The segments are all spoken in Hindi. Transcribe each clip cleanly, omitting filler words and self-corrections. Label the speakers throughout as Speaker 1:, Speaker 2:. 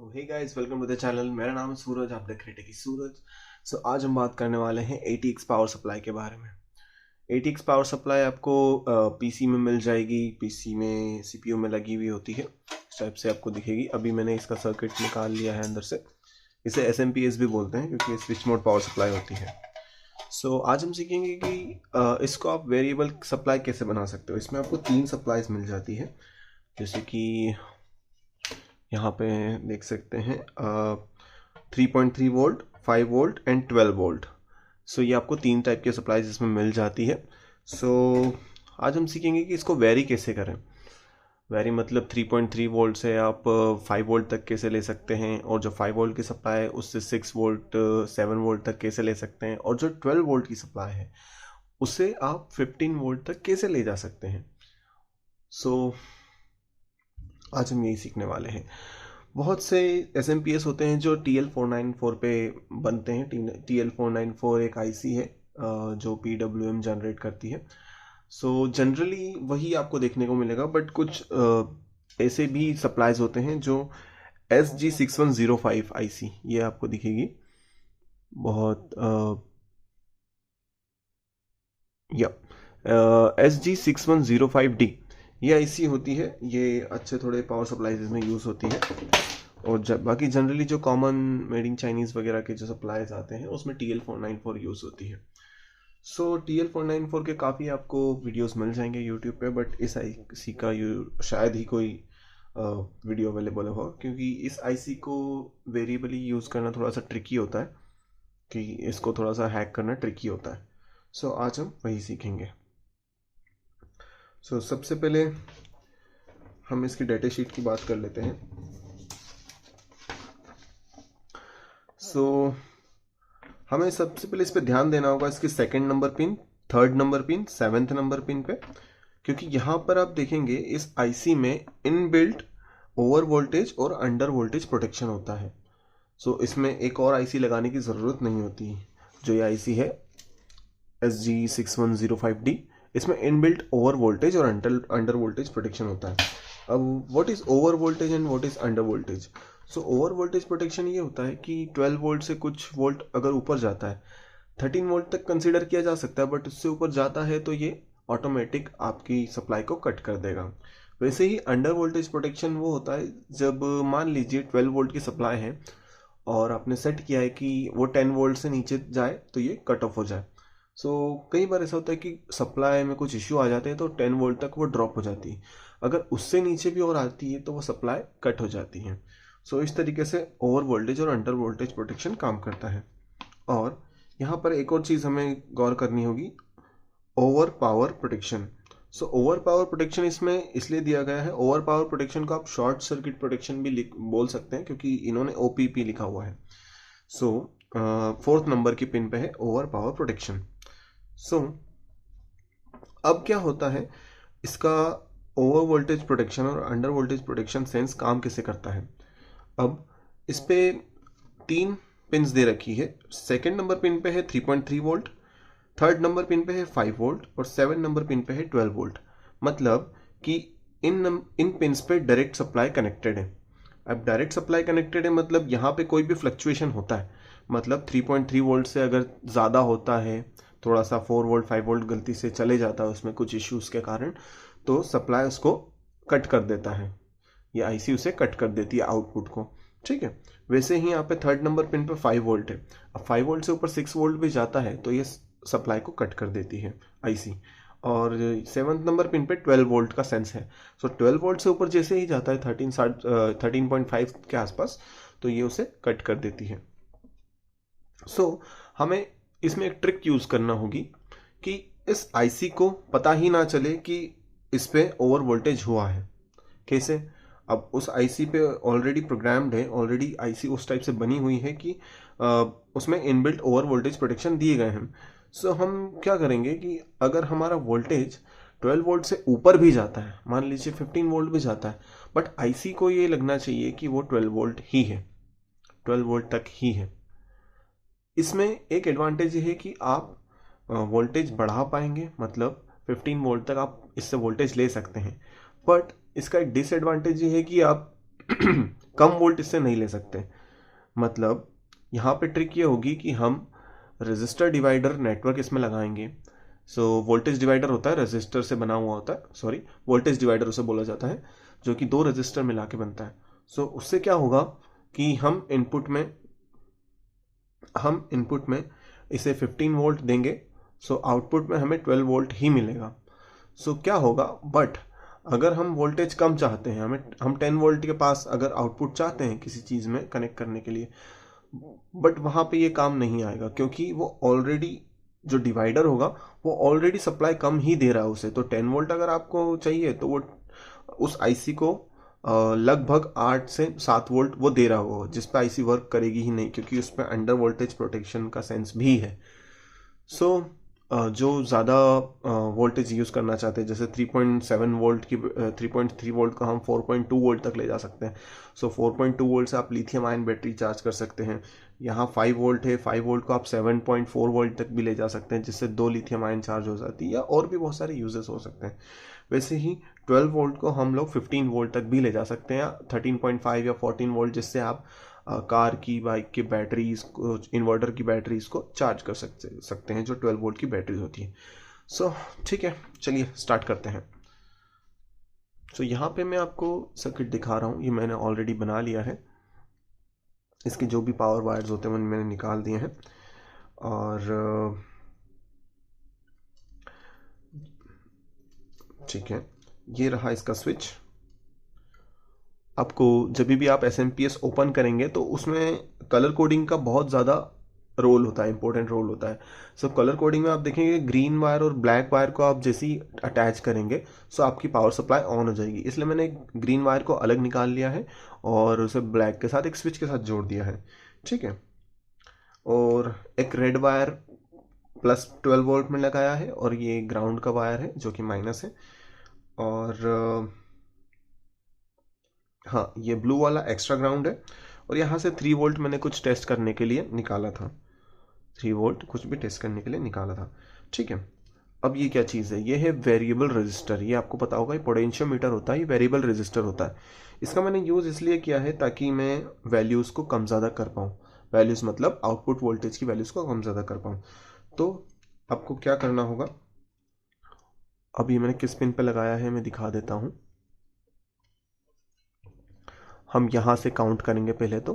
Speaker 1: Hey guys, welcome to the channel. मेरा नाम है सूरज, आप देख रहे थे कि सूरज। आज हम बात करने वाले हैं ATX पावर सप्लाई के बारे में। ATX पावर सप्लाई आपको पीसी में मिल जाएगी। पीसी में CPU में लगी हुई होती है, इस टाइप से आपको दिखेगी। अभी मैंने इसका सर्किट निकाल लिया है अंदर से। इसे SMP भी बोलते हैं क्योंकि स्विच मोड पावर सप्लाई होती है। आज हम सीखेंगे कि इसको आप वेरिएबल सप्लाई कैसे बना सकते हो। इसमें आपको 3 सप्लाईज मिल जाती है, जैसे कि यहाँ पे देख सकते हैं 3.3 वोल्ट, 5 वोल्ट एंड 12 वोल्ट। ये आपको 3 टाइप की सप्लाईज इसमें मिल जाती है। आज हम सीखेंगे कि इसको वेरी कैसे करें। वेरी मतलब 3.3 वोल्ट से आप 5 वोल्ट तक कैसे ले सकते हैं, और जो 5 वोल्ट की सप्लाई है उससे 6 वोल्ट 7 वोल्ट तक कैसे ले सकते हैं, और जो 12 वोल्ट की सप्लाई है उससे आप 15 वोल्ट तक कैसे ले जा सकते हैं। आज हम यही सीखने वाले हैं। बहुत से SMPS होते हैं जो TL494 पे बनते हैं। TL494 एक IC है जो PWM जनरेट करती है। जनरली वही आपको देखने को मिलेगा, बट कुछ ऐसे भी सप्लाईज होते हैं जो SG6105 IC, ये आपको दिखेगी बहुत SG6105D ये IC होती है। ये अच्छे थोड़े पावर सप्लाईज में यूज़ होती है। और बाकी जनरली जो कॉमन मेड इन चाइनीज़ वगैरह के जो सप्लाईज आते हैं उसमें TL494 यूज़ होती है। TL494 के काफ़ी आपको वीडियोस मिल जाएंगे यूट्यूब पे, बट इस IC का शायद ही कोई वीडियो अवेलेबल हो, क्योंकि इस IC को वेरिएबली यूज़ करना थोड़ा सा ट्रिकी होता है, कि इसको थोड़ा सा हैक करना ट्रिकी होता है। आज हम वही सीखेंगे। सबसे पहले हम इसकी डेटा शीट की बात कर लेते हैं। हमें सबसे पहले इस पे ध्यान देना होगा इसके 2nd number pin, 3rd number pin, 7th number pin पे, क्योंकि यहाँ पर आप देखेंगे इस IC में इनबिल्ट ओवर वोल्टेज और अंडर वोल्टेज प्रोटेक्शन होता है। इसमें एक और IC लगाने की ज़रूरत नहीं होती। जो ये IC है SG6105D, इसमें इनबिल्ट ओवर वोल्टेज और अंडर वोल्टेज प्रोटेक्शन होता है। अब what is over voltage and what is under voltage. Over voltage protection ये होता है कि 12 वोल्ट से कुछ वोल्ट अगर ऊपर जाता है, 13 वोल्ट तक कंसीडर किया जा सकता है, बट उससे ऊपर जाता है तो ये ऑटोमेटिक आपकी सप्लाई को कट कर देगा। वैसे ही अंडर वोल्टेज प्रोटेक्शन वो होता है जब मान लीजिए 12 वोल्ट की सप्लाई है और आपने सेट किया है कि वो 10 वोल्ट से नीचे जाए तो ये कट ऑफ हो जाए। कई बार ऐसा होता है कि सप्लाई में कुछ इश्यू आ जाते हैं तो 10 वोल्ट तक वो ड्रॉप हो जाती है। अगर उससे नीचे भी और आती है तो वो सप्लाई कट हो जाती है। इस तरीके से ओवर वोल्टेज और अंडर वोल्टेज प्रोटेक्शन काम करता है। और यहाँ पर एक और चीज़ हमें गौर करनी होगी, over power protection. Over power protection इसमें इसलिए दिया गया है। ओवर पावर प्रोटेक्शन को आप शॉर्ट सर्किट प्रोटेक्शन भी बोल सकते हैं, क्योंकि इन्होंने OPP लिखा हुआ है। 4th नंबर की पिन पे है ओवर पावर प्रोटेक्शन। अब क्या होता है, इसका ओवर वोल्टेज प्रोटेक्शन और अंडर वोल्टेज प्रोटेक्शन सेंस काम कैसे करता है। अब इस पे 3 पिन्स दे रखी है। 2nd नंबर पिन पे है 3.3 वोल्ट, 3rd नंबर पिन पे है 5 वोल्ट और 7 नंबर पिन पे है 12 वोल्ट। मतलब कि इन पिन्स पे डायरेक्ट सप्लाई कनेक्टेड है। अब डायरेक्ट सप्लाई कनेक्टेड है मतलब यहाँ पे कोई भी फ्लक्चुएशन होता है, मतलब 3.3 वोल्ट से अगर ज़्यादा होता है, थोड़ा सा 4 वोल्ट 5 वोल्ट गलती से चले जाता है उसमें कुछ इश्यूज़ के कारण, तो सप्लाई उसको कट कर देता है। ये IC उसे कट कर देती है आउटपुट को। ठीक है, वैसे ही यहाँ पे 3rd नंबर पिन पे 5 वोल्ट है। अब 5 वोल्ट से ऊपर 6 वोल्ट भी जाता है तो ये सप्लाई को कट कर देती है IC। और 7th नंबर पिन पे 12 वोल्ट का सेंस है। 12 वोल्ट से ऊपर जैसे ही जाता है 13.5 के आसपास, तो ये उसे कट कर देती है। हमें इसमें एक ट्रिक यूज़ करना होगी कि इस IC को पता ही ना चले कि इस पे ओवर वोल्टेज हुआ है। कैसे? अब उस IC पे ऑलरेडी प्रोग्राम्ड है, ऑलरेडी IC उस टाइप से बनी हुई है कि उसमें इनबिल्ट ओवर वोल्टेज प्रोटेक्शन दिए गए हैं। हम क्या करेंगे कि अगर हमारा वोल्टेज 12 वोल्ट से ऊपर भी जाता है, मान लीजिए 15 वोल्ट भी जाता है, बट IC को ये लगना चाहिए कि वो 12 वोल्ट ही है, 12 वोल्ट तक ही है। इसमें एक एडवांटेज ये है कि आप वोल्टेज बढ़ा पाएंगे, मतलब 15 वोल्ट तक आप इससे वोल्टेज ले सकते हैं। बट इसका एक डिसएडवांटेज ये है कि आप कम वोल्ट इससे नहीं ले सकते। मतलब यहाँ पे ट्रिक ये होगी कि हम रजिस्टर डिवाइडर नेटवर्क इसमें लगाएंगे। सो वोल्टेज डिवाइडर होता है, रजिस्टर से बना हुआ होता है, सॉरी वोल्टेज डिवाइडर उसे बोला जाता है, जो कि दो रजिस्टर मिला के बनता है। सो उससे क्या होगा कि हम इनपुट में इसे 15 वोल्ट देंगे, सो आउटपुट में हमें 12 वोल्ट ही मिलेगा। सो क्या होगा, बट अगर हम वोल्टेज कम चाहते हैं, हम 10 वोल्ट के पास अगर आउटपुट चाहते हैं किसी चीज़ में कनेक्ट करने के लिए, बट वहाँ पे ये काम नहीं आएगा, क्योंकि वो ऑलरेडी जो डिवाइडर होगा वो ऑलरेडी सप्लाई कम ही दे रहा है उसे। तो 10 वोल्ट अगर आपको चाहिए तो वो उस आईसी को लगभग 8 से 7 वोल्ट वो दे रहा होगा, जिस पे आईसी वर्क करेगी ही नहीं, क्योंकि उसमें अंडर वोल्टेज प्रोटेक्शन का सेंस भी है। सो जो ज़्यादा वोल्टेज यूज़ करना चाहते हैं, जैसे 3.7 वोल्ट की 3.3 वोल्ट को हम 4.2 वोल्ट तक ले जा सकते हैं। सो 4.2 वोल्ट से आप लिथियम आयन बैटरी चार्ज कर सकते हैं। यहाँ 5 वोल्ट है, 5 वोल्ट को आप 7.4 वोल्ट तक भी ले जा सकते हैं, जिससे 2 लिथियम आयन चार्ज हो जाती है, या और भी बहुत सारे यूजेस हो सकते हैं। वैसे ही 12 वोल्ट को हम लोग 15 वोल्ट तक भी ले जा सकते हैं, 13.5 या 14 वोल्ट, जिससे आप कार की, बाइक की बैटरीज को, इन्वर्टर की बैटरीज को चार्ज कर सकते हैं, जो 12 वोल्ट की बैटरीज होती है। सो ठीक है, चलिए स्टार्ट करते हैं। सो यहाँ पे मैं आपको सर्किट दिखा रहा हूँ, ये मैंने ऑलरेडी बना लिया है। इसके जो भी पावर वायर्स होते हैं वो मैंने निकाल दिए हैं, और ठीक है, ये रहा इसका स्विच। आपको जब भी आप SMPS ओपन करेंगे तो उसमें कलर कोडिंग का बहुत ज़्यादा रोल होता है, इंपॉर्टेंट रोल होता है। सो कलर कोडिंग में आप देखेंगे ग्रीन वायर और ब्लैक वायर को आप जैसे ही अटैच करेंगे, सो आपकी पावर सप्लाई ऑन हो जाएगी। इसलिए मैंने ग्रीन वायर को अलग निकाल लिया है और उसे ब्लैक के साथ एक स्विच के साथ जोड़ दिया है, ठीक है। और एक रेड वायर प्लस 12 वोल्ट में लगाया है, और ये ग्राउंड का वायर है जो कि माइनस है। और हाँ, ये ब्लू वाला एक्स्ट्रा ग्राउंड है। और यहाँ से 3 वोल्ट मैंने कुछ टेस्ट करने के लिए निकाला था, 3 वोल्ट कुछ भी टेस्ट करने के लिए निकाला था, ठीक है। अब ये क्या चीज़ है, ये है वेरिएबल रजिस्टर। ये आपको पता होगा, ये पोटेंशियोमीटर होता है, ये वेरिएबल रजिस्टर होता है। इसका मैंने यूज़ इसलिए किया है ताकि मैं वैल्यूज़ को कम ज़्यादा कर पाऊँ। वैल्यूज़ मतलब आउटपुट वोल्टेज की वैल्यूज़ को कम ज़्यादा कर पाऊँ। तो आपको क्या करना होगा, अभी मैंने किस पिन पे लगाया है मैं दिखा देता हूँ। हम यहाँ से काउंट करेंगे पहले तो,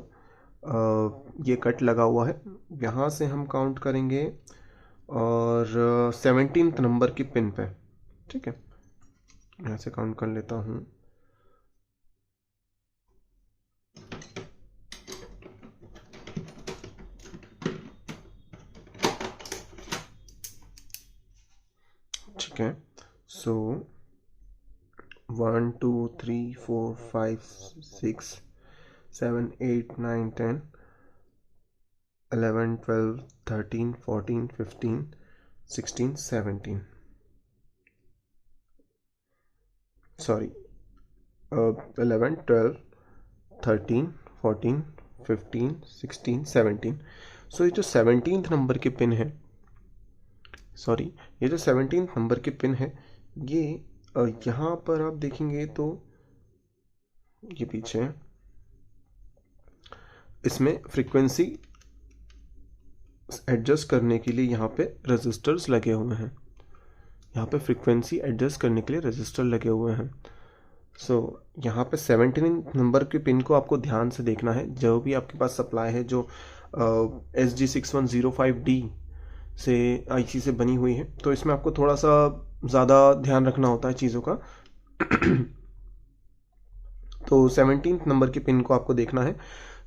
Speaker 1: ये कट लगा हुआ है, यहाँ से हम काउंट करेंगे, और 17th नंबर की पिन पे, ठीक है। यहाँ से काउंट कर लेता हूँ। ठीक है, सो 1 2 3 4 5 6 7 8 9 10 11 12 13 14 15 16 17, सॉरी 11 12 13 14 15 16 17। सो ये जो 17th नंबर की पिन है, सॉरी ये जो 17th नंबर की पिन है, ये यहाँ पर आप देखेंगे तो ये पीछे है, इसमें फ्रीक्वेंसी एडजस्ट करने के लिए यहाँ पे रजिस्टर्स लगे हुए हैं। यहाँ पे फ्रीक्वेंसी एडजस्ट करने के लिए रजिस्टर लगे हुए हैं। सो यहाँ पे 17 नंबर के पिन को आपको ध्यान से देखना है। जो भी आपके पास सप्लाई है, जो SG6105D से IC से बनी हुई है, तो इसमें आपको थोड़ा सा ज़्यादा ध्यान रखना होता है चीज़ों का। तो 17th नंबर के पिन को आपको देखना है।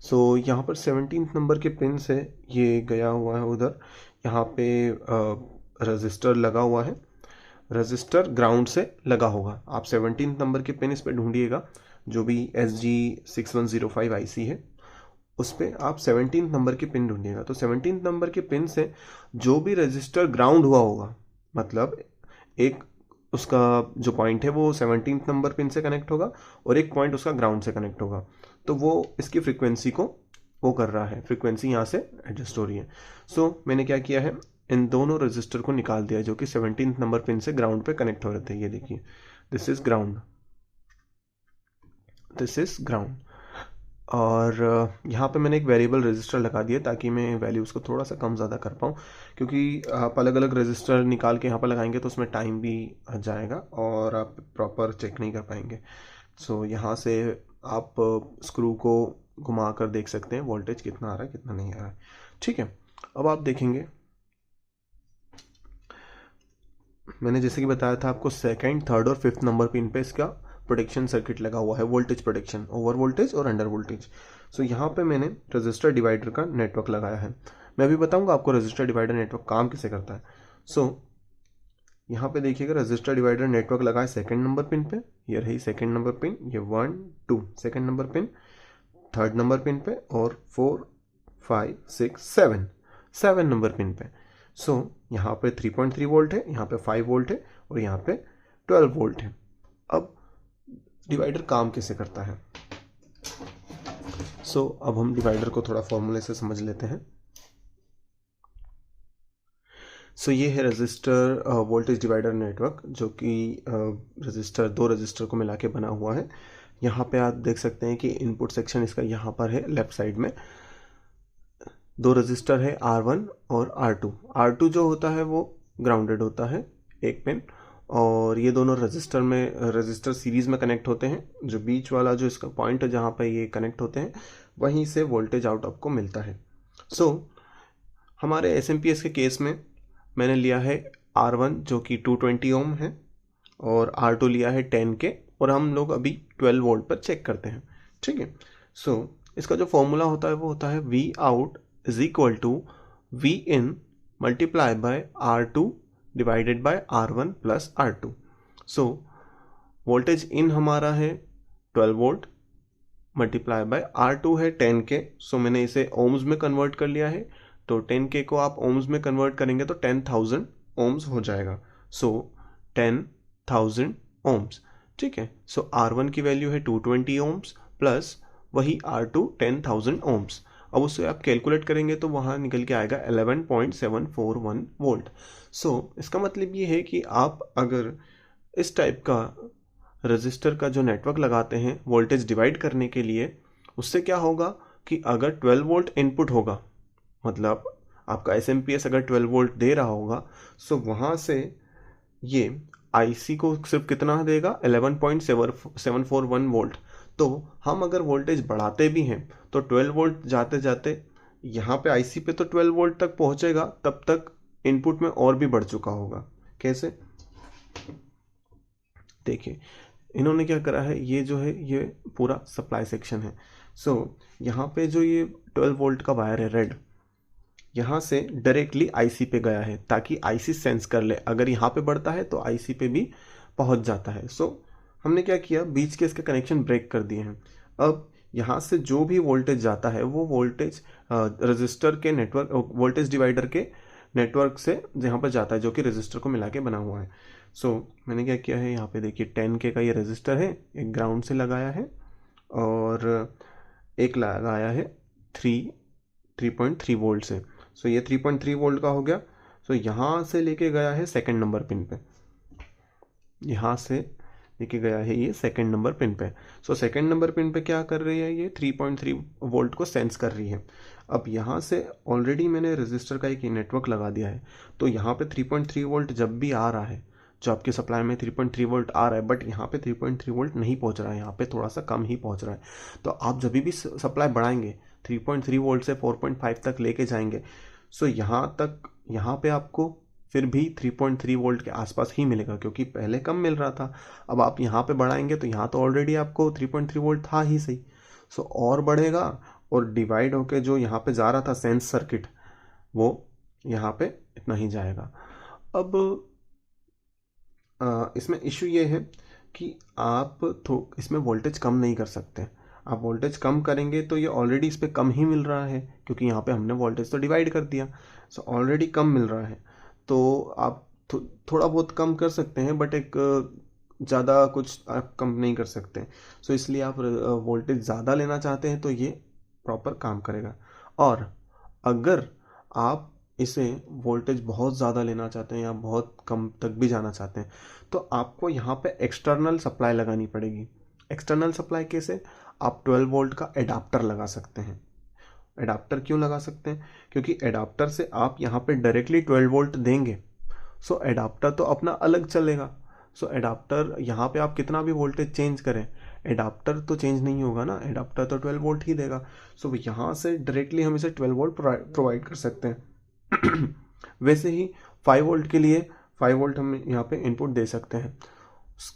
Speaker 1: सो यहाँ पर 17th नंबर के पिन से ये गया हुआ है उधर, यहाँ पे रजिस्टर लगा हुआ है, रजिस्टर ग्राउंड से लगा होगा। आप 17th नंबर के पिन इस पर ढूंढिएगा, जो भी SG6105 IC है उस पर आप 17th नंबर के पिन ढूंढिएगा। तो 17th नंबर के पिन से जो भी रजिस्टर ग्राउंड हुआ होगा, मतलब एक उसका जो पॉइंट है वो 17th नंबर पिन से कनेक्ट होगा, और एक पॉइंट उसका ग्राउंड से कनेक्ट होगा, तो वो इसकी फ्रीक्वेंसी को वो कर रहा है, फ्रीक्वेंसी यहाँ से एडजस्ट हो रही है। सो मैंने क्या किया है, इन दोनों रजिस्टर को निकाल दिया जो कि 17th नंबर पिन से ग्राउंड पे कनेक्ट हो रहे थे। ये देखिए, this is ground, this is ground. और यहाँ पे मैंने एक वेरिएबल रजिस्टर लगा दिया ताकि मैं वैल्यूज़ को थोड़ा सा कम ज़्यादा कर पाऊँ, क्योंकि आप अलग अलग रजिस्टर निकाल के यहाँ पर लगाएंगे तो उसमें टाइम भी जाएगा और आप प्रॉपर चेक नहीं कर पाएंगे। सो यहाँ से आप स्क्रू को घुमा कर देख सकते हैं वोल्टेज कितना आ रहा है कितना नहीं आ रहा है। ठीक है, अब आप देखेंगे मैंने जैसे कि बताया था आपको सेकंड, थर्ड और फिफ्थ नंबर पिन पे इसका प्रोटेक्शन सर्किट लगा हुआ है, वोल्टेज प्रोटेक्शन, ओवर वोल्टेज और अंडर वोल्टेज। सो यहाँ पे मैंने रजिस्टर डिवाइडर का नेटवर्क लगाया है। मैं अभी बताऊंगा आपको रजिस्टर डिवाइडर नेटवर्क काम कैसे करता है। सो यहाँ पे देखिएगा रजिस्टर डिवाइडर नेटवर्क लगा है सेकंड नंबर पिन पे, ये रही सेकंड नंबर पिन, ये 1 2 second number pin, third number pin पे और 4 5 6 7 नंबर पिन पे। सो यहाँ पे 3.3 वोल्ट है, यहाँ पे 5 वोल्ट है और यहाँ पे 12 वोल्ट है। अब डिवाइडर काम कैसे करता है, सो अब हम डिवाइडर को थोड़ा फॉर्मूले से समझ लेते हैं। सो ये है रजिस्टर वोल्टेज डिवाइडर नेटवर्क, जो कि रजिस्टर, दो रजिस्टर को मिला के बना हुआ है। यहाँ पे आप देख सकते हैं कि इनपुट सेक्शन इसका यहाँ पर है लेफ्ट साइड में। दो रजिस्टर है R1 और R2। R2 जो होता है वो ग्राउंडेड होता है एक पिन, और ये दोनों रजिस्टर सीरीज में कनेक्ट होते हैं। जो बीच वाला जो इसका पॉइंट है जहाँ पे ये कनेक्ट होते हैं वहीं से वोल्टेज आउट आपको मिलता है। सो हमारे SMPS के केस में मैंने लिया है R1 जो कि 220 ओम है और R2 लिया है 10 के, और हम लोग अभी 12 वोल्ट पर चेक करते हैं। ठीक है, सो इसका जो फॉर्मूला होता है वो होता है V out is equal to V in multiply by R2 divided by R1 plus R2। So voltage in हमारा है 12 वोल्ट मल्टीप्लाई बाय R2 है 10 के। सो मैंने इसे ओम्स में कन्वर्ट कर लिया है, तो 10 के को आप ओम्स में कन्वर्ट करेंगे तो 10,000 ओम्स हो जाएगा। सो 10,000 ओम्स। ठीक है, सो R1 की वैल्यू है 220 ओम्स प्लस वही R2 10,000 ओम्स। अब उससे आप कैलकुलेट करेंगे तो वहाँ निकल के आएगा 11.741 वोल्ट। सो इसका मतलब ये है कि आप अगर इस टाइप का रजिस्टर का जो नेटवर्क लगाते हैं वोल्टेज डिवाइड करने के लिए, उससे क्या होगा कि अगर 12 वोल्ट इनपुट होगा, मतलब आपका SMPS अगर 12 वोल्ट दे रहा होगा, सो वहाँ से ये IC को सिर्फ कितना देगा 11.741 वोल्ट। तो हम अगर वोल्टेज बढ़ाते भी हैं तो 12 वोल्ट जाते जाते यहाँ पे IC पे तो 12 वोल्ट तक पहुँचेगा, तब तक इनपुट में और भी बढ़ चुका होगा। कैसे, देखिए इन्होंने क्या करा है, ये जो है ये पूरा सप्लाई सेक्शन है। सो यहाँ पे जो ये 12 वोल्ट का वायर है रेड, यहाँ से डायरेक्टली IC पे गया है ताकि IC सेंस कर ले, अगर यहाँ पे बढ़ता है तो IC पे भी पहुँच जाता है। सो हमने क्या किया, बीच के इसके कनेक्शन ब्रेक कर दिए हैं। अब यहाँ से जो भी वोल्टेज जाता है वो वोल्टेज रजिस्टर के नेटवर्क, वोल्टेज डिवाइडर के नेटवर्क से यहाँ पर जाता है जो कि रजिस्टर को मिला के बना हुआ है। सो मैंने क्या किया है, यहाँ पे देखिए 10 के का ये रजिस्टर है, एक ग्राउंड से लगाया है और एक लगाया है 3.3 वोल्ट से। सो ये 3.3 वोल्ट का हो गया। सो यहाँ से लेके गया है सेकंड नंबर पिन पे, यहाँ से लेके गया है ये सेकंड नंबर पिन पे। सो सेकंड नंबर पिन पे क्या कर रही है, ये 3.3 वोल्ट को सेंस कर रही है। अब यहाँ से ऑलरेडी मैंने रजिस्टर का एक नेटवर्क लगा दिया है, तो यहाँ पे 3.3 वोल्ट जब भी आ रहा है, जो आपके सप्लाई में 3.3 वोल्ट आ रहा है, बट यहाँ पे 3.3 वोल्ट नहीं पहुँच रहा है, यहाँ पे थोड़ा सा कम ही पहुँच रहा है। तो आप जब भी सप्लाई बढ़ाएंगे 3.3 वोल्ट से 4.5 तक लेके जाएंगे, सो यहाँ पे आपको फिर भी 3.3 वोल्ट के आसपास ही मिलेगा, क्योंकि पहले कम मिल रहा था। अब आप यहाँ पे बढ़ाएंगे तो यहाँ तो ऑलरेडी आपको 3.3 वोल्ट था ही सही, सो और बढ़ेगा और डिवाइड होके जो यहाँ पे जा रहा था सेंस सर्किट, वो यहाँ पे इतना ही जाएगा। अब इसमें इशू ये है कि आप इसमें वोल्टेज कम नहीं कर सकते। आप वोल्टेज कम करेंगे तो ये ऑलरेडी इस पर कम ही मिल रहा है, क्योंकि यहाँ पे हमने वोल्टेज तो डिवाइड कर दिया। सो ऑलरेडी कम मिल रहा है, तो आप थोड़ा बहुत कम कर सकते हैं, बट एक ज़्यादा कुछ आप कम नहीं कर सकते। सो इसलिए आप वोल्टेज ज़्यादा लेना चाहते हैं तो ये प्रॉपर काम करेगा। और अगर आप इसे वोल्टेज बहुत ज़्यादा लेना चाहते हैं या बहुत कम तक भी जाना चाहते हैं, तो आपको यहाँ पे एक्सटर्नल सप्लाई लगानी पड़ेगी। एक्सटर्नल सप्लाई कैसे, आप 12 वोल्ट का एडाप्टर लगा सकते हैं। एडाप्टर क्यों लगा सकते हैं, क्योंकि एडाप्टर से आप यहाँ पे डायरेक्टली 12 वोल्ट देंगे, सो एडाप्टर तो अपना अलग चलेगा। सो एडाप्टर यहाँ पे आप कितना भी वोल्टेज चेंज करें, एडाप्टर तो चेंज नहीं होगा ना, एडाप्टर तो 12 वोल्ट ही देगा। सो यहाँ से डायरेक्टली हम इसे 12 वोल्ट प्रोवाइड कर सकते हैं। वैसे ही 5 वोल्ट के लिए 5 वोल्ट हम यहाँ पे इनपुट दे सकते हैं,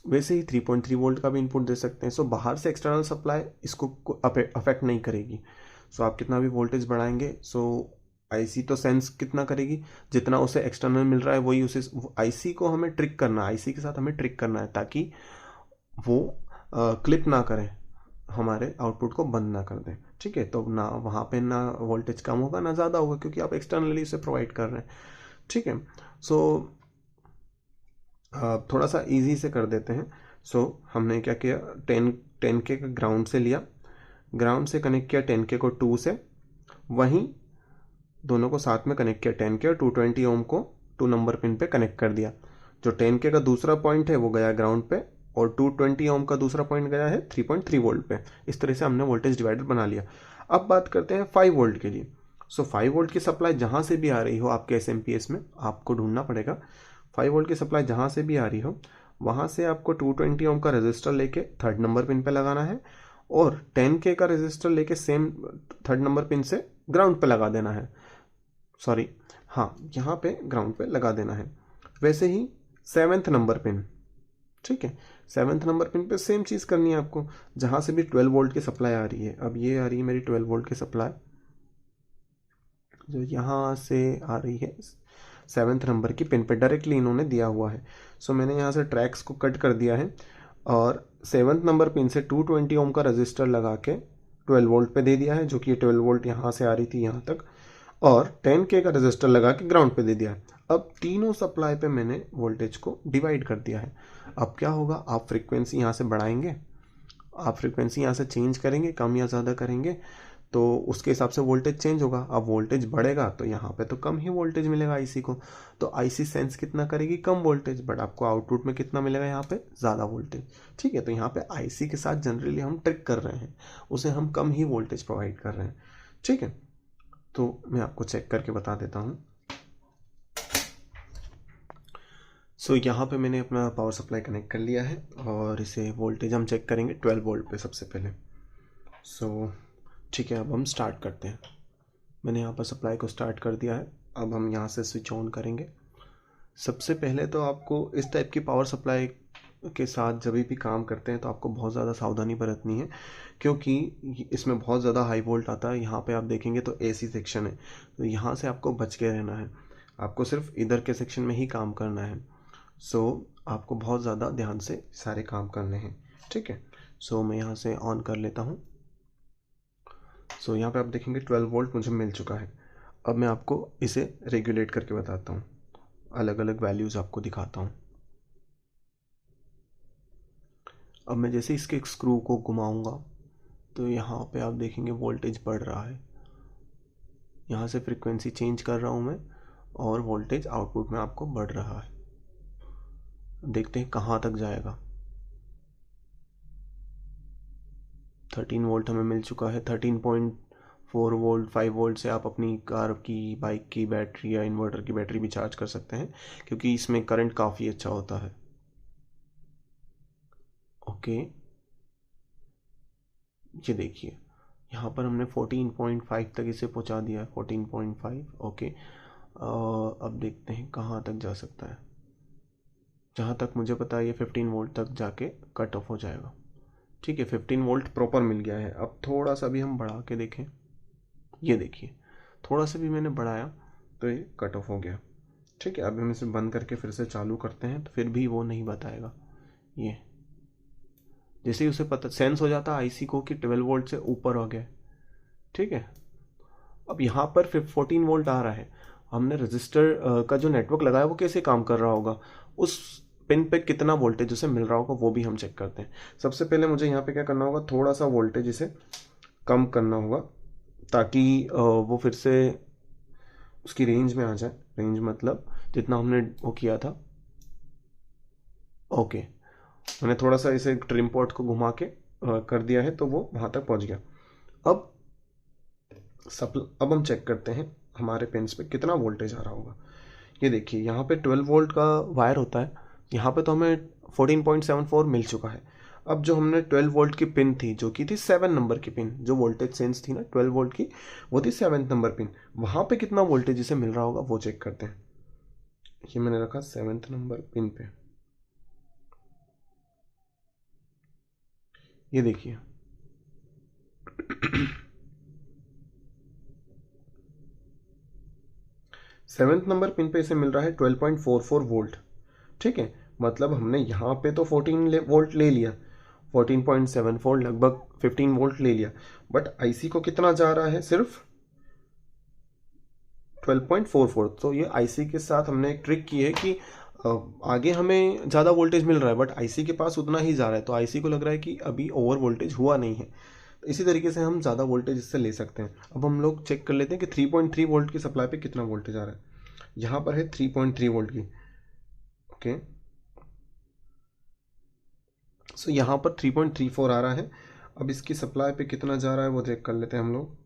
Speaker 1: वैसे ही 3.3 वोल्ट का भी इनपुट दे सकते हैं। सो बाहर से एक्सटर्नल सप्लाई इसको अफेक्ट नहीं करेगी। सो आप कितना भी वोल्टेज बढ़ाएंगे, सो आईसी तो सेंस कितना करेगी, जितना उसे एक्सटर्नल मिल रहा है वही उसे, आईसी को हमें ट्रिक करना है, आईसी के साथ हमें ट्रिक करना है ताकि वो क्लिप ना करें, हमारे आउटपुट को बंद ना कर दें। ठीक है, तो ना वहाँ पे ना वोल्टेज कम होगा ना ज़्यादा होगा, क्योंकि आप एक्सटर्नली उसे प्रोवाइड कर रहे हैं। ठीक है, सो थोड़ा सा इजी से कर देते हैं। सो हमने क्या किया, 10K का ग्राउंड से लिया, ग्राउंड से कनेक्ट किया 10K को 2 से, वहीं दोनों को साथ में कनेक्ट किया, 10K और 220 ओम को 2 नंबर पिन पे कनेक्ट कर दिया। जो 10K का दूसरा पॉइंट है वो गया ग्राउंड पे, और 220 ओम का दूसरा पॉइंट गया है 3.3 वोल्ट पे। इस तरह से हमने वोल्टेज डिवाइडर बना लिया। अब बात करते हैं 5 वोल्ट के लिए। सो 5 वोल्ट की सप्लाई जहाँ से भी आ रही हो आपके SMPS में, आपको ढूंढना पड़ेगा 5 वोल्ट की सप्लाई जहाँ से भी आ रही हो, वहाँ से आपको 220 ओम का रजिस्टर लेके 3rd नंबर पिन पे लगाना है, और 10K का रजिस्टर लेके सेम 3rd नंबर पिन से ग्राउंड पे लगा देना है। सॉरी, हाँ, यहाँ पे ग्राउंड पे लगा देना है। वैसे ही 7th नंबर पिन, ठीक है, 7th नंबर पिन पे सेम चीज़ करनी है आपको, जहाँ से भी 12 वोल्ट की सप्लाई आ रही है। अब ये आ रही है मेरी 12 वोल्ट की सप्लाई, जो यहाँ से आ रही है 7th नंबर की पिन पे डायरेक्टली इन्होंने दिया हुआ है। सो मैंने यहाँ से ट्रैक्स को कट कर दिया है, और 7th नंबर पिन से 220 ओम का रजिस्टर लगा के 12 वोल्ट पे दे दिया है, जो कि 12 वोल्ट यहाँ से आ रही थी यहाँ तक, और 10K का रजिस्टर लगा के ग्राउंड पे दे दिया है। अब तीनों सप्लाई पे मैंने वोल्टेज को डिवाइड कर दिया है। अब क्या होगा, आप फ्रीक्वेंसी यहाँ से बढ़ाएंगे, आप फ्रीक्वेंसी यहाँ से चेंज करेंगे, कम या ज़्यादा करेंगे, तो उसके हिसाब से वोल्टेज चेंज होगा। अब वोल्टेज बढ़ेगा तो यहाँ पे तो कम ही वोल्टेज मिलेगा आईसी को, तो आईसी सेंस कितना करेगी, कम वोल्टेज, बट आपको आउटपुट में कितना मिलेगा यहाँ पे, ज़्यादा वोल्टेज। ठीक है, तो यहाँ पे आईसी के साथ जनरली हम ट्रिक कर रहे हैं, उसे हम कम ही वोल्टेज प्रोवाइड कर रहे हैं। ठीक है, तो मैं आपको चेक करके बता देता हूँ। सो यहाँ पे मैंने अपना पावर सप्लाई कनेक्ट कर लिया है, और इसे वोल्टेज हम चेक करेंगे 12 वोल्ट पे सबसे पहले। सो ठीक है, अब हम स्टार्ट करते हैं। मैंने यहाँ पर सप्लाई को स्टार्ट कर दिया है। अब हम यहाँ से स्विच ऑन करेंगे। सबसे पहले तो आपको इस टाइप की पावर सप्लाई के साथ जब भी काम करते हैं तो आपको बहुत ज़्यादा सावधानी बरतनी है, क्योंकि इसमें बहुत ज़्यादा हाई वोल्ट आता है। यहाँ पे आप देखेंगे तो AC सेक्शन है, तो यहाँ से आपको बच के रहना है, आपको सिर्फ इधर के सेक्शन में ही काम करना है। सो आपको बहुत ज़्यादा ध्यान से सारे काम करने हैं। ठीक है, सो मैं यहाँ से ऑन कर लेता हूँ। सो यहाँ पे आप देखेंगे 12 वोल्ट मुझे मिल चुका है। अब मैं आपको इसे रेगुलेट करके बताता हूँ, अलग अलग वैल्यूज़ आपको दिखाता हूँ। अब मैं जैसे इसके स्क्रू को घुमाऊंगा तो यहाँ पे आप देखेंगे वोल्टेज बढ़ रहा है। यहाँ से फ्रीक्वेंसी चेंज कर रहा हूँ मैं, और वोल्टेज आउटपुट में आपको बढ़ रहा है। देखते हैं कहाँ तक जाएगा। 13 वोल्ट हमें मिल चुका है। 13.4 वोल्ट, 5 वोल्ट से आप अपनी कार की, बाइक की बैटरी या इन्वर्टर की बैटरी भी चार्ज कर सकते हैं, क्योंकि इसमें करंट काफ़ी अच्छा होता है। ओके, ये देखिए यहाँ पर हमने 14.5 तक इसे पहुँचा दिया है, 14.5। ओके, अब देखते हैं कहाँ तक जा सकता है। जहाँ तक मुझे पता है ये 15 वोल्ट तक जाके कट ऑफ हो जाएगा। ठीक है, 15 वोल्ट प्रॉपर मिल गया है। अब थोड़ा सा भी हम बढ़ा के देखें, ये देखिए थोड़ा सा भी मैंने बढ़ाया तो ये कट ऑफ हो गया। ठीक है, अब हम इसे बंद करके फिर से चालू करते हैं तो फिर भी वो नहीं बताएगा। ये जैसे ही उसे पता सेंस हो जाता आईसी को कि 12 वोल्ट से ऊपर हो गया। ठीक है, अब यहाँ पर 14 वोल्ट आ रहा है। हमने रजिस्टर का जो नेटवर्क लगाया वो कैसे काम कर रहा होगा, उस पिन पे कितना वोल्टेज उसे मिल रहा होगा वो भी हम चेक करते हैं। सबसे पहले मुझे यहाँ पे क्या करना होगा, थोड़ा सा वोल्टेज इसे कम करना होगा, ताकि वो फिर से उसकी रेंज में आ जाए। रेंज मतलब जितना हमने वो किया था। ओके, मैंने थोड़ा सा इसे ट्रिम पॉट को घुमा के कर दिया है तो वो वहाँ तक पहुँच गया। अब हम चेक करते हैं हमारे पिन्स पे कितना वोल्टेज आ रहा होगा। ये देखिए यहाँ पे 12 वोल्ट का वायर होता है, यहाँ पे तो हमें 14.74 मिल चुका है। अब जो हमने 12 वोल्ट की पिन थी जो कि थी 7 नंबर की पिन, जो वोल्टेज सेंस थी ना 12 वोल्ट की, वो थी 7 नंबर पिन, वहाँ पे कितना वोल्टेज इसे मिल रहा होगा वो चेक करते हैं। ये मैंने रखा 7th नंबर पिन पे, ये देखिए 7th नंबर पिन पे इसे मिल रहा है 12.44 वोल्ट। ठीक है, मतलब हमने यहाँ पे तो 14 वोल्ट ले लिया, 14.74 लगभग 15 वोल्ट ले लिया, बट आईसी को कितना जा रहा है, सिर्फ 12.44। तो ये आईसी के साथ हमने एक ट्रिक की है कि आगे हमें ज़्यादा वोल्टेज मिल रहा है बट आईसी के पास उतना ही जा रहा है, तो आईसी को लग रहा है कि अभी ओवर वोल्टेज हुआ नहीं है। तो इसी तरीके से हम ज़्यादा वोल्टेज इससे ले सकते हैं। अब हम लोग चेक कर लेते हैं कि 3.3 वोल्ट की सप्लाई पे कितना वोल्टेज आ रहा है। यहाँ पर है 3.3 वोल्ट की, ओके, सो यहाँ पर 3.34 आ रहा है। अब इसकी सप्लाई पे कितना जा रहा है वो चेक कर लेते हैं हम लोग।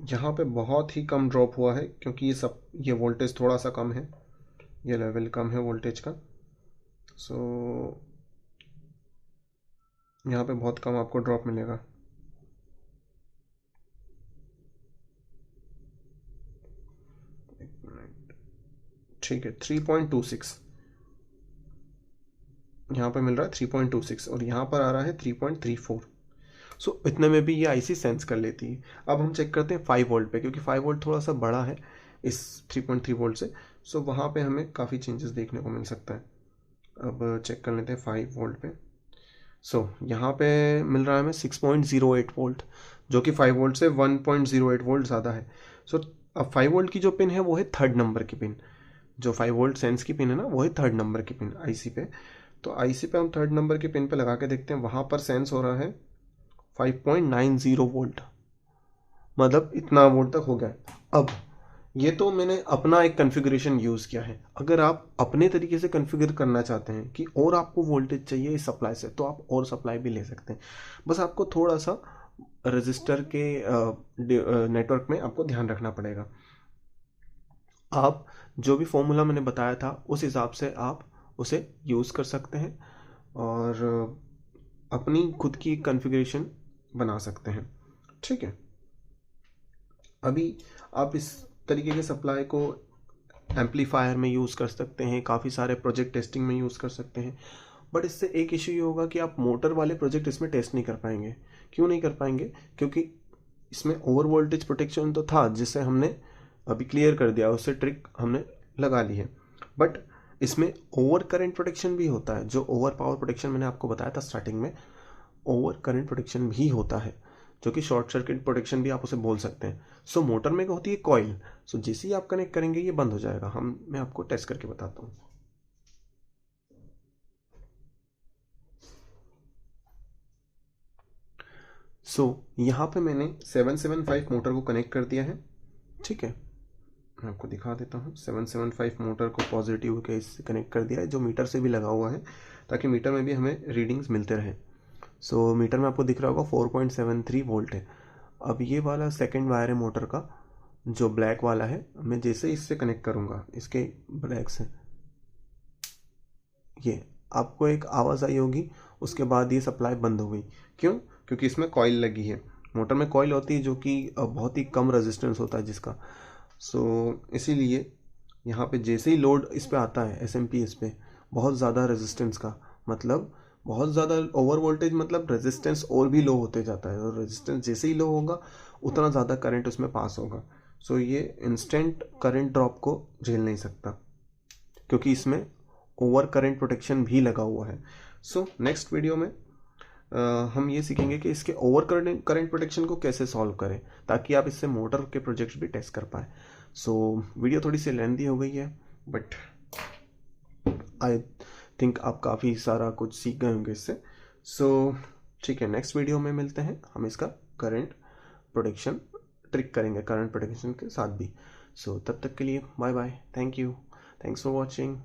Speaker 1: यहाँ पे बहुत ही कम ड्रॉप हुआ है क्योंकि ये वोल्टेज थोड़ा सा कम है, ये लेवल कम है वोल्टेज का। सो यहाँ पे बहुत कम आपको ड्रॉप मिलेगा। ठीक है, 3.26 यहाँ पे मिल रहा है, 3.26, और यहाँ पर आ रहा है 3.34। सो इतने में भी ये आईसी सेंस कर लेती है। अब हम चेक करते हैं 5 वोल्ट पे, क्योंकि 5 वोल्ट थोड़ा सा बड़ा है इस 3.3 वोल्ट से, सो वहाँ पे हमें काफ़ी चेंजेस देखने को मिल सकता है। अब चेक कर लेते हैं 5 वोल्ट पे। सो यहाँ पे मिल रहा है हमें 6.08 वोल्ट, जो कि 5 वोल्ट से 1.08 वोल्ट ज़्यादा है। सो अब 5 वोल्ट की जो पिन है वो है 3rd नंबर की पिन, जो 5 वोल्ट सेंस की पिन है ना वो है 3rd नंबर की पिन आईसी पे। तो आईसी पे हम 3rd नंबर की पिन पे लगा के देखते हैं, वहाँ पर सेंस हो रहा है 5.90 वोल्ट, मतलब इतना वोल्ट तक हो गया है। अब ये तो मैंने अपना एक कॉन्फ़िगरेशन यूज़ किया है। अगर आप अपने तरीके से कॉन्फ़िगर करना चाहते हैं कि और आपको वोल्टेज चाहिए इस सप्लाई से, तो आप और सप्लाई भी ले सकते हैं। बस आपको थोड़ा सा रजिस्टर के नेटवर्क में आपको ध्यान रखना पड़ेगा। आप जो भी फॉर्मूला मैंने बताया था उस हिसाब से आप उसे यूज़ कर सकते हैं और अपनी खुद की कॉन्फ़िगरेशन बना सकते हैं। ठीक है, अभी आप इस तरीके के सप्लाई को एम्पलीफायर में यूज़ कर सकते हैं, काफ़ी सारे प्रोजेक्ट टेस्टिंग में यूज़ कर सकते हैं, बट इससे एक इशू ये होगा कि आप मोटर वाले प्रोजेक्ट इसमें टेस्ट नहीं कर पाएंगे। क्यों नहीं कर पाएंगे? क्योंकि इसमें ओवर वोल्टेज प्रोटेक्शन तो था जिसे हमने अभी क्लियर कर दिया, उससे ट्रिक हमने लगा ली है, बट इसमें ओवर करंट प्रोटेक्शन भी होता है। जो ओवर पावर प्रोटेक्शन मैंने आपको बताया था स्टार्टिंग में, ओवर करंट प्रोटेक्शन भी होता है, जो कि शॉर्ट सर्किट प्रोटेक्शन भी आप उसे बोल सकते हैं। सो मोटर में होती है कॉइल, सो जैसे ही आप कनेक्ट करेंगे ये बंद हो जाएगा। मैं आपको टेस्ट करके बताता हूँ। यहाँ पे मैंने 775 मोटर को कनेक्ट कर दिया है। ठीक है, मैं आपको दिखा देता हूँ। 775 मोटर को पॉजिटिव के इससे कनेक्ट कर दिया है, जो मीटर से भी लगा हुआ है, ताकि मीटर में भी हमें रीडिंग्स मिलते रहे। मीटर में आपको दिख रहा होगा 4.73 वोल्ट है। अब ये वाला सेकंड वायर है मोटर का, जो ब्लैक वाला है, मैं जैसे ही इससे कनेक्ट करूँगा, इसके ब्लैक से, ये आपको एक आवाज़ आई होगी, उसके बाद ये सप्लाई बंद हो गई। क्यों? क्योंकि इसमें कॉइल लगी है। मोटर में कॉइल होती है जो कि बहुत ही कम रेजिस्टेंस होता है जिसका, इसीलिए यहाँ पे जैसे ही लोड इस पे आता है, एसएमपी इस पे बहुत ज़्यादा रेजिस्टेंस का, मतलब बहुत ज़्यादा ओवर वोल्टेज, मतलब रेजिस्टेंस और भी लो होते जाता है, और रेजिस्टेंस जैसे ही लो होगा उतना ज़्यादा करंट उसमें पास होगा। ये इंस्टेंट करंट ड्रॉप को झेल नहीं सकता, क्योंकि इसमें ओवर करंट प्रोटेक्शन भी लगा हुआ है। नेक्स्ट वीडियो में हम ये सीखेंगे कि इसके ओवर करंट प्रोटेक्शन को कैसे सॉल्व करें, ताकि आप इससे मोटर के प्रोजेक्ट्स भी टेस्ट कर पाए। वीडियो थोड़ी सी लेंथी हो गई है, बट आई थिंक आप काफ़ी सारा कुछ सीख गए होंगे इससे। ठीक है, नेक्स्ट वीडियो में मिलते हैं, हम इसका करंट प्रोटेक्शन ट्रिक करेंगे करंट प्रोटेक्शन के साथ भी। तब तक के लिए bye bye, thank you, thanks for watching.